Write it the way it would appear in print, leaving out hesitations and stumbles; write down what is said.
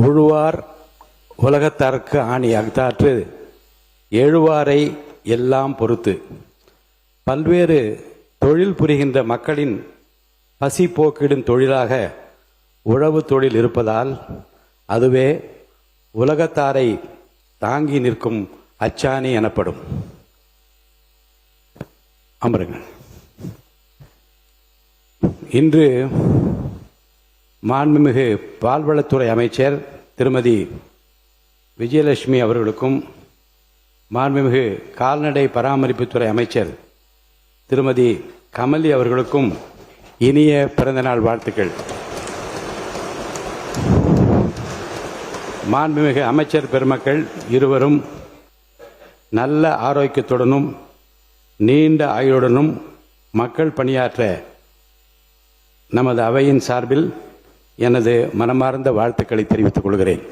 உழுவார் உலகத்தார்க்கு ஆணி அகத்தாற்று எழுவாரை எல்லாம் பொறுத்து. பல்வேறு தொழில் புரிகின்ற மக்களின் பசி போக்கிடும் தொழிலாக உழவு தொழில் இருப்பதால் அதுவே உலகத்தாரை தாங்கி நிற்கும் அச்சாணி எனப்படும். அமருங்கள். இன்று மாண்புமிகு பால்வளத்துறை அமைச்சர் திருமதி விஜயலட்சுமி அவர்களுக்கும் மாண்புமிகு கால்நடை பராமரிப்புத்துறை அமைச்சர் திருமதி கமலி அவர்களுக்கும் இனிய பிறந்தநாள் வாழ்த்துக்கள். மாண்புமிகு அமைச்சர் பெருமக்கள் இருவரும் நல்ல ஆரோக்கியத்துடனும் நீண்ட ஆயுளுடனும் மக்கள் பணியாற்ற நமது அவையின் சார்பில் எனது மனமார்ந்த வாழ்த்துக்களை தெரிவித்துக் கொள்கிறேன்.